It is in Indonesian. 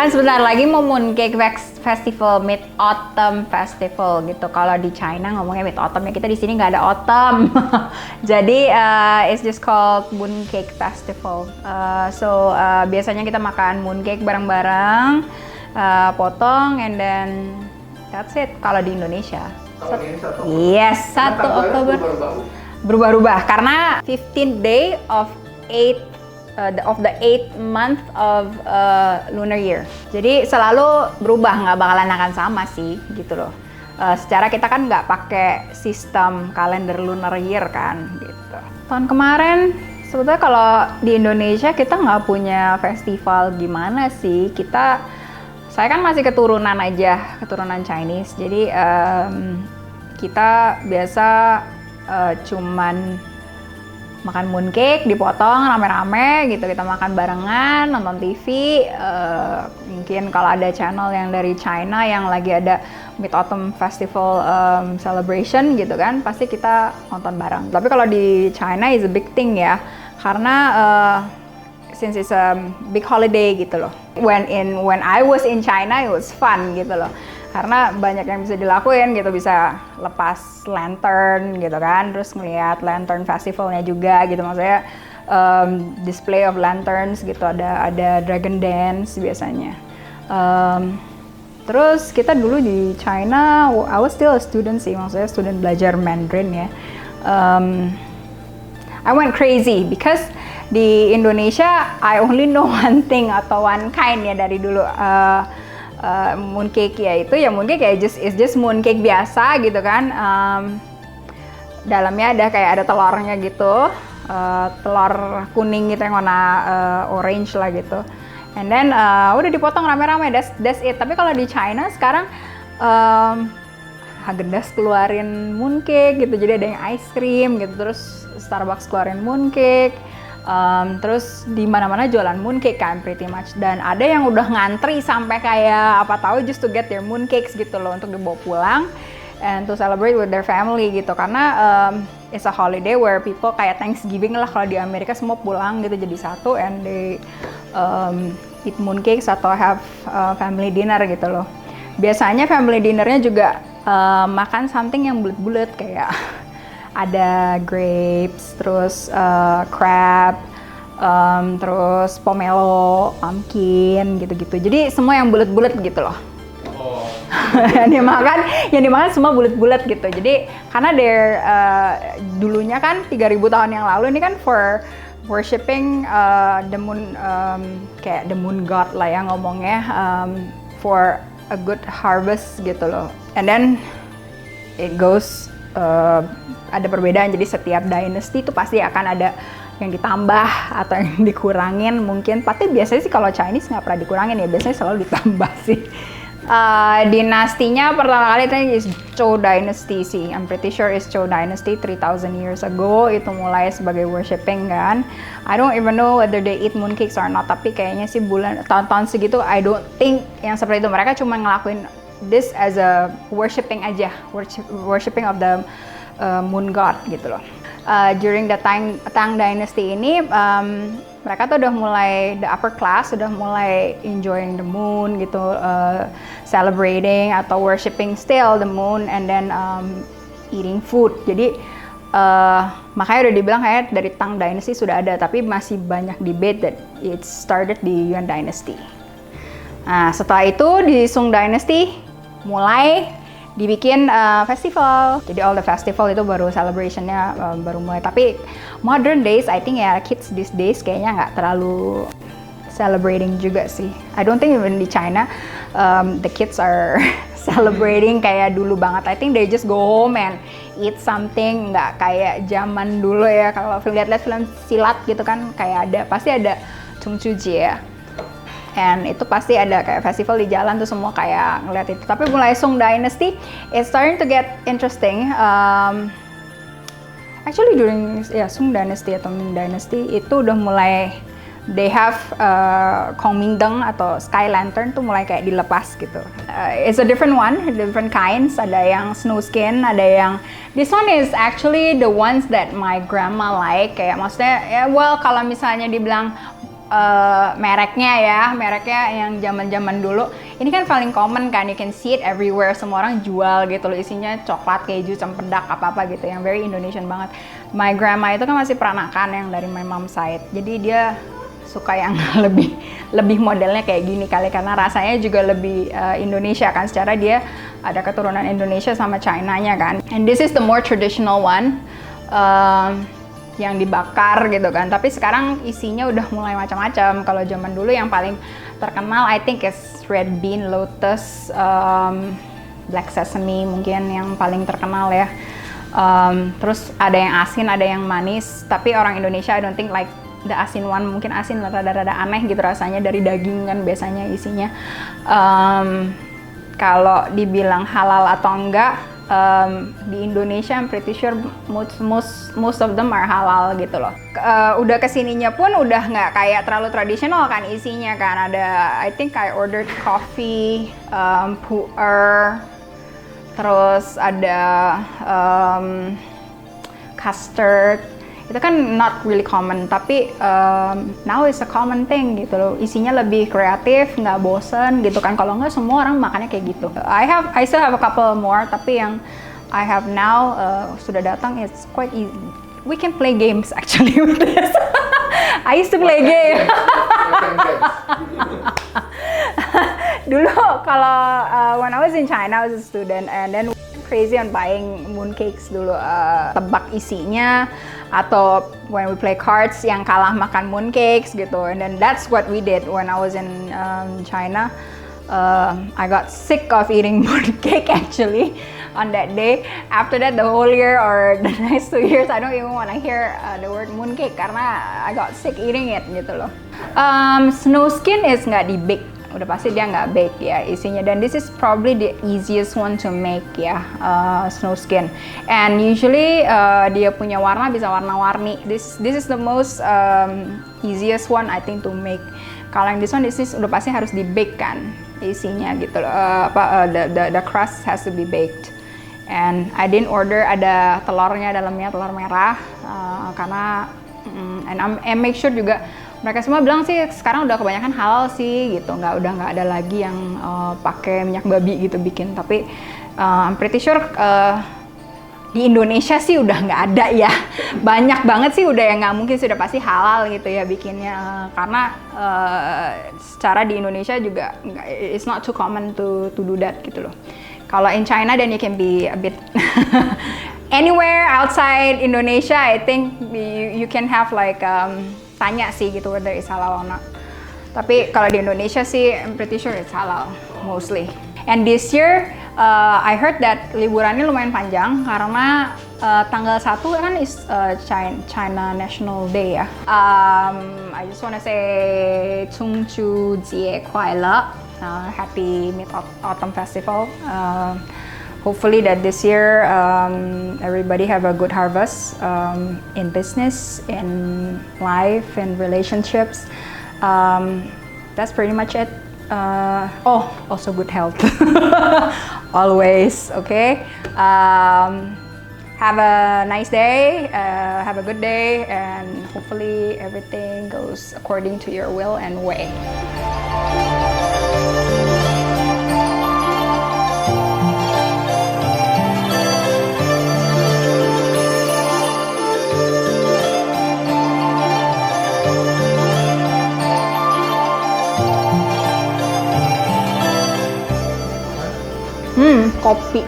Kan sebentar lagi mau Mooncake Festival, Mid Autumn Festival gitu. Kalau di China ngomongnya Mid Autumn, ya kita di sini nggak ada autumn. Jadi it's just called Mooncake Festival. Biasanya kita makan mooncake bareng-bareng, potong, and then that's it. Kalau di Indonesia. Kalau ini 1 Yes, 1 Oktober. Berubah-ubah karena 15th day of 8th month of lunar year. Jadi selalu berubah, nggak bakalan akan sama sih gitu loh. Secara kita kan nggak pakai sistem kalender lunar year kan gitu. Tahun kemarin sebetulnya kalau di Indonesia kita nggak punya festival gimana sih. Saya kan masih keturunan Chinese. Jadi kita biasa cuman makan mooncake, dipotong rame-rame gitu, kita makan barengan, nonton TV. Mungkin kalau ada channel yang dari China yang lagi ada Mid Autumn Festival celebration gitu kan, pasti kita nonton bareng. Tapi kalau di China is a big thing ya, karena since it's a big holiday gitu loh. When I was in China it was fun gitu loh. Karena banyak yang bisa dilakuin gitu, bisa lepas lantern gitu kan, terus ngeliat lantern festivalnya juga gitu, maksudnya display of lanterns gitu, ada dragon dance biasanya. Terus kita dulu di China, I was still a student sih, maksudnya student belajar Mandarin ya. I went crazy because di Indonesia I only know one thing atau one kind ya dari dulu. Mooncake ya itu ya mooncake ya just mooncake biasa gitu kan, dalamnya ada telurnya gitu, telur kuning gitu yang warna orange lah gitu, and then udah dipotong rame-rame, that's it. Tapi kalau di China sekarang Haagen-Dazs keluarin mooncake gitu, jadi ada yang ice cream gitu, terus Starbucks keluarin mooncake. Terus di mana-mana jualan mooncake kan pretty much, dan ada yang udah ngantri sampai kayak apa tahu just to get their mooncakes gitu loh, untuk dibawa pulang and to celebrate with their family gitu, karena it's a holiday where people kayak Thanksgiving lah kalau di Amerika, semua pulang gitu jadi satu and they eat mooncakes atau have family dinner gitu loh. Biasanya family dinnernya juga makan something yang bulat-bulat kayak ada grapes, terus crab, terus pomelo, pumpkin, gitu-gitu. Jadi semua yang bulat-bulat gitu loh. Oh. yang dimakan semua bulat-bulat gitu. Jadi karena dulunya kan 3.000 tahun yang lalu ini kan for worshiping the moon, kayak the moon god lah ya ngomongnya, for a good harvest gitu loh. And then it goes ada perbedaan, jadi setiap dynasty itu pasti akan ada yang ditambah atau yang dikurangin mungkin. Tapi biasanya sih kalau Chinese nggak pernah dikurangin ya, biasanya selalu ditambah sih. Dinastinya pertama kali itu is Zhou Dynasty sih, I'm pretty sure is Zhou Dynasty 3,000 years ago itu mulai sebagai worshipping kan. I don't even know whether they eat mooncakes or not, tapi kayaknya sih tahun-tahun segitu I don't think yang seperti itu. Mereka cuma ngelakuin this as a worshipping aja, worshipping of the moon god gitu loh. During the Tang Dynasty ini mereka tuh udah mulai, the upper class udah mulai enjoying the moon gitu, celebrating atau worshipping still the moon, and then eating food. Jadi makanya udah dibilang kayak dari Tang Dynasty sudah ada, tapi masih banyak debate that it started di Yuan Dynasty. Nah setelah itu di Song Dynasty mulai dibikin festival. Jadi all the festival itu baru celebrationnya baru mulai. Tapi modern days, I think ya kids these days kayaknya nggak terlalu celebrating juga sih. I don't think even di China the kids are celebrating kayak dulu banget. I think they just go home and eat something, nggak kayak zaman dulu ya. Kalau lihat-lihat film silat gitu kan kayak pasti ada Chongchuji ya. And itu pasti ada kayak festival di jalan tuh semua kayak ngeliat itu. Tapi mulai Song Dynasty, it's starting to get interesting. Actually during Song Dynasty atau Ming Dynasty itu udah mulai they have Kongmingdeng atau sky lantern tuh mulai kayak dilepas gitu. It's a different one, different kinds. Ada yang snow skin, ada yang this one is actually the ones that my grandma like. Kayak maksudnya well kalau misalnya dibilang mereknya yang zaman-zaman dulu. Ini kan paling common kan, you can see it everywhere, semua orang jual gitu loh, isinya coklat, keju, cempedak, apa-apa gitu, yang very Indonesian banget. My grandma itu kan masih peranakan yang dari my mom side, jadi dia suka yang lebih modelnya kayak gini kali, karena rasanya juga lebih Indonesia kan, secara dia ada keturunan Indonesia sama China-nya kan. And this is the more traditional one, yang dibakar gitu kan, tapi sekarang isinya udah mulai macam-macam. Kalau zaman dulu yang paling terkenal I think is red bean, lotus, black sesame mungkin yang paling terkenal ya. Terus ada yang asin, ada yang manis, tapi orang Indonesia I don't think like the asin one, mungkin asin rada-rada aneh gitu rasanya, dari daging kan biasanya isinya. Kalau dibilang halal atau enggak, di Indonesia I'm pretty sure most of them are halal gitu loh. Udah kesininya pun udah nggak kayak terlalu tradisional kan isinya kan. Ada, I think I ordered coffee, pu'er, terus ada custard. Itu kan not really common, tapi now it's a common thing gitu loh. Isinya lebih kreatif, nggak bosen gitu kan. Kalau nggak semua orang makannya kayak gitu. I still have a couple more, tapi yang I have now sudah datang, it's quite easy. We can play games actually with this. I used to play game. Dulu kalau when I was in China, I was a student, and then crazy on buying mooncakes dulu, tebak isinya, atau when we play cards yang kalah makan mooncakes gitu. And then that's what we did when I was in China. I got sick of eating mooncake actually on that day. After that, the whole year or the next 2 years, I don't even want to hear the word mooncake karena I got sick eating it gitu loh. Snow skin is nggak di bake, udah pasti dia nggak bake ya isinya, dan this is probably the easiest one to make ya, snow skin. And usually dia punya warna bisa warna-warni. This is the most easiest one I think to make. Kalau yang this is udah pasti harus di bake kan isinya gitu loh. The crust has to be baked. And I didn't order ada telurnya dalamnya, telur merah, karena and make sure juga mereka semua bilang sih sekarang udah kebanyakan halal sih gitu, udah nggak ada lagi yang pakai minyak babi gitu bikin. Tapi I'm pretty sure di Indonesia sih udah nggak ada ya, banyak banget sih udah yang nggak mungkin, sudah pasti halal gitu ya bikinnya, karena secara di Indonesia juga it's not too common to do that gitu loh. Kalau in China then you can be a bit anywhere outside Indonesia, I think you can have like tanya sih gitu whether it's halal or not. Tapi kalau di Indonesia sih I'm pretty sure it's halal mostly. And this year I heard that liburannya lumayan panjang karena tanggal 1 kan is China National Day ya. I just wanna say 中秋节快乐, happy Mid-Autumn Festival. Hopefully that this year everybody have a good harvest in business, in life, in relationships. That's pretty much it. Also good health. Always, okay? Have a nice day, have a good day, and hopefully everything goes according to your will and way. Kopi.